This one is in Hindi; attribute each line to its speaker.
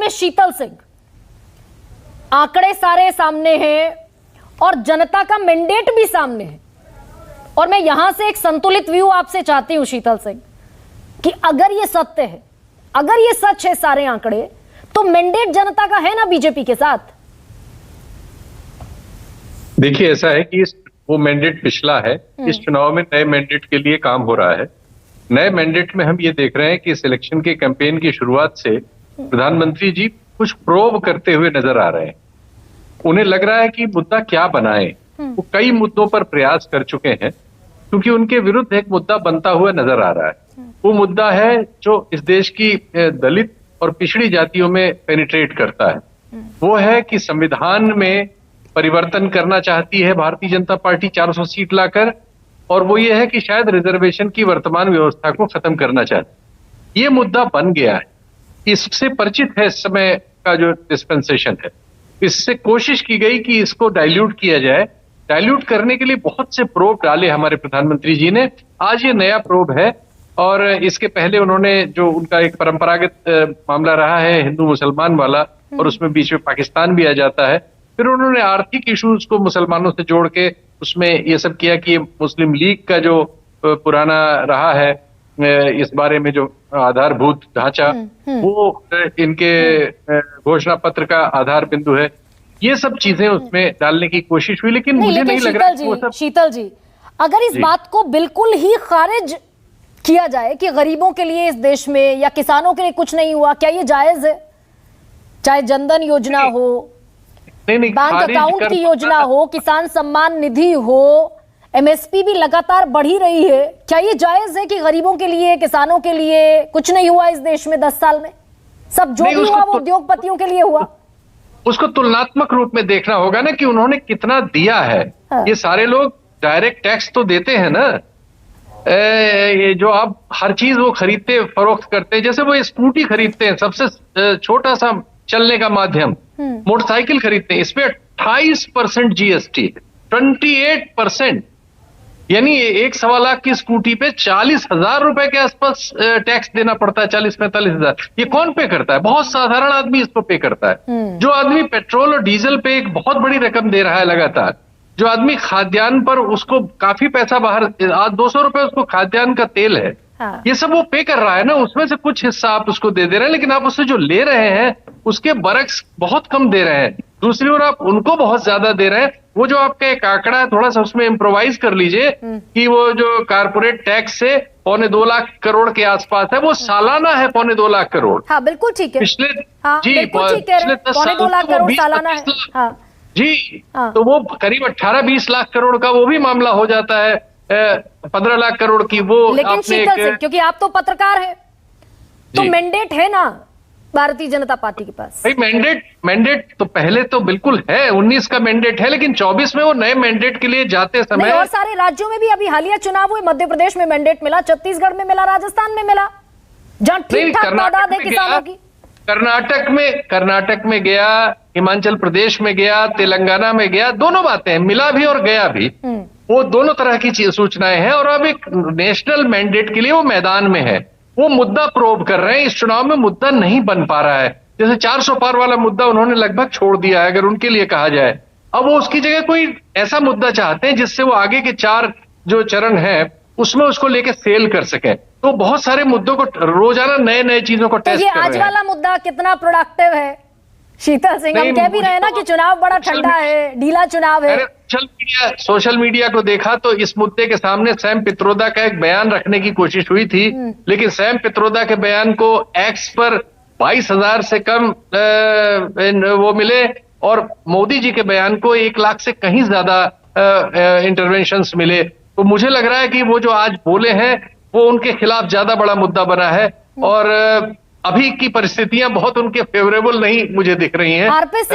Speaker 1: में शीतल सिंह, आंकड़े सारे सामने हैं और जनता का मैंडेट भी सामने है, और मैं यहां से एक संतुलित व्यू आपसे चाहती हूं शीतल सिंह कि अगर ये सत्य है, अगर ये सच है सारे आंकड़े, तो मैंडेट जनता का है ना बीजेपी के साथ?
Speaker 2: देखिए, ऐसा है कि वो मैंडेट पिछला है। इस चुनाव में नए मैंडेट के लिए काम हो रहा है। नए मैंडेट में हम ये देख रहे हैं कि इस इलेक्शन के कैंपेन की शुरुआत से प्रधानमंत्री जी कुछ प्रोब करते हुए नजर आ रहे हैं। उन्हें लग रहा है कि मुद्दा क्या बनाए। वो कई मुद्दों पर प्रयास कर चुके हैं, क्योंकि उनके विरुद्ध एक मुद्दा बनता हुआ नजर आ रहा है। वो मुद्दा है जो इस देश की दलित और पिछड़ी जातियों में पेनिट्रेट करता है। वो है कि संविधान में परिवर्तन करना चाहती है भारतीय जनता पार्टी 400 सीट लाकर, और वो ये है कि शायद रिजर्वेशन की वर्तमान व्यवस्था को खत्म करना चाहती है। ये मुद्दा बन गया है, इससे परिचित है इस समय का जो डिस्पेंसेशन है। इससे कोशिश की गई कि इसको डाइल्यूट किया जाए। डाइल्यूट करने के लिए बहुत से प्रोब डाले हमारे प्रधानमंत्री जी ने। आज ये नया प्रोब है, और इसके पहले उन्होंने जो उनका एक परंपरागत मामला रहा है हिंदू मुसलमान वाला, और उसमें बीच में पाकिस्तान भी आ जाता है। फिर उन्होंने आर्थिक इश्यूज को मुसलमानों से जोड़ के उसमें ये सब किया कि मुस्लिम लीग का जो पुराना रहा है इस बारे में जो आधारभूत ढांचा, वो इनके घोषणा पत्र का आधार बिंदु है। ये सब चीजें उसमें डालने की कोशिश हुई, लेकिन मुझे नहीं लग रहा कि वो सब।
Speaker 1: शीतल जी, अगर इस बात को बिल्कुल ही खारिज किया जाए कि गरीबों के लिए इस देश में या किसानों के लिए कुछ नहीं हुआ, क्या ये जायज है? चाहे जनधन योजना हो, बैंक अकाउंट की योजना हो, किसान सम्मान निधि हो, एमएसपी भी लगातार बढ़ी रही है, क्या ये जायज है कि गरीबों के लिए, किसानों के लिए कुछ नहीं हुआ इस देश में 10 साल में? सब जो भी हुआ वो उद्योगपतियों के लिए हुआ।
Speaker 2: उसको तुलनात्मक रूप में देखना होगा ना कि उन्होंने कितना दिया है। हाँ। ये सारे लोग डायरेक्ट टैक्स तो देते हैं ना। ये जो आप हर चीज वो खरीदते फरोख्त करते हैं, जैसे वो स्कूटी खरीदते हैं, सबसे छोटा सा चलने का माध्यम, मोटरसाइकिल खरीदते हैं, इसपे 28% जीएसटी, 28%, यानी 1.25 लाख की स्कूटी पे 40,000 रुपए के आसपास टैक्स देना पड़ता है। 40-45 हजार। ये कौन पे करता है? बहुत साधारण आदमी इसको पे करता है। जो आदमी पेट्रोल और डीजल पे एक बहुत बड़ी रकम दे रहा है लगातार, जो आदमी खाद्यान्न पर उसको काफी पैसा बाहर, आज 200 रुपए उसको खाद्यान्न का तेल है। हाँ। ये सब वो पे कर रहा है ना, उसमें से कुछ हिस्सा आप उसको दे रहे हैं, लेकिन आप उससे जो ले रहे हैं उसके बरक्स बहुत कम दे रहे हैं। दूसरी ओर आप उनको बहुत ज्यादा दे रहे हैं। वो जो आपका एक आंकड़ा है, थोड़ा सा उसमें इम्प्रोवाइज कर लीजिए कि वो जो कारपोरेट टैक्स से 2.25 लाख करोड़ के आसपास है, वो सालाना है 2.25 लाख करोड़।
Speaker 1: हाँ, बिल्कुल ठीक है।
Speaker 2: पिछले
Speaker 1: पिछले 2.25 लाख करोड़ सालाना है। हाँ।
Speaker 2: जी, तो वो करीब 18-20 लाख करोड़ का वो भी मामला हो जाता है। 15 लाख करोड़ की वो।
Speaker 1: लेकिन शीतल सिंह, क्योंकि आप तो पत्रकार हैं, तो मैंडेट है ना भारतीय जनता पार्टी के पास?
Speaker 2: भाई मैंडेट तो पहले तो बिल्कुल है, 19 का मैंडेट है, लेकिन 24 में वो नए मैंडेट के लिए जाते समय
Speaker 1: और सारे राज्यों में भी अभी हालिया चुनाव हुए, मध्य प्रदेश में मैंडेट मिला, छत्तीसगढ़ में मिला, राजस्थान में मिला, जहां ठीक ठाक तादाद है किसानों की।
Speaker 2: कर्नाटक में गया, हिमाचल प्रदेश में गया, तेलंगाना में गया, दोनों बातें, मिला भी और गया भी। वो दोनों तरह की सूचनाएं हैं, और अब एक नेशनल मैंडेट के लिए वो मैदान में है। वो मुद्दा प्रोब कर रहे हैं। इस चुनाव में मुद्दा नहीं बन पा रहा है। जैसे 400 पार वाला मुद्दा उन्होंने लगभग छोड़ दिया है, अगर उनके लिए कहा जाए। अब वो उसकी जगह कोई ऐसा मुद्दा चाहते हैं जिससे वो आगे के 4 जो चरण है उसमें उसको लेके सेल कर सकें। तो बहुत सारे मुद्दों को रोजाना नए चीजों को टेस्ट कर रहे हैं।
Speaker 1: आज वाला मुद्दा कितना प्रोडक्टिव है शीतल सिंह? हम कह भी रहे हैं ना कि चुनाव बड़ा ठंडा है, ढीला चुनाव है।
Speaker 2: सोशल मीडिया को देखा तो इस मुद्दे के सामने सैम पित्रोदा का एक बयान रखने की कोशिश हुई थी, लेकिन सैम पित्रोदा के बयान को एक्स पर 22,000 से कम वो मिले, और मोदी जी के बयान को 1 लाख से कहीं ज्यादा इंटरवेंशंस मिले। तो मुझे लग रहा है कि वो जो आज बोले हैं वो उनके खिलाफ ज्यादा बड़ा मुद्दा बना है, और अभी की परिस्थितियां बहुत उनके फेवरेबल नहीं मुझे दिख रही हैं।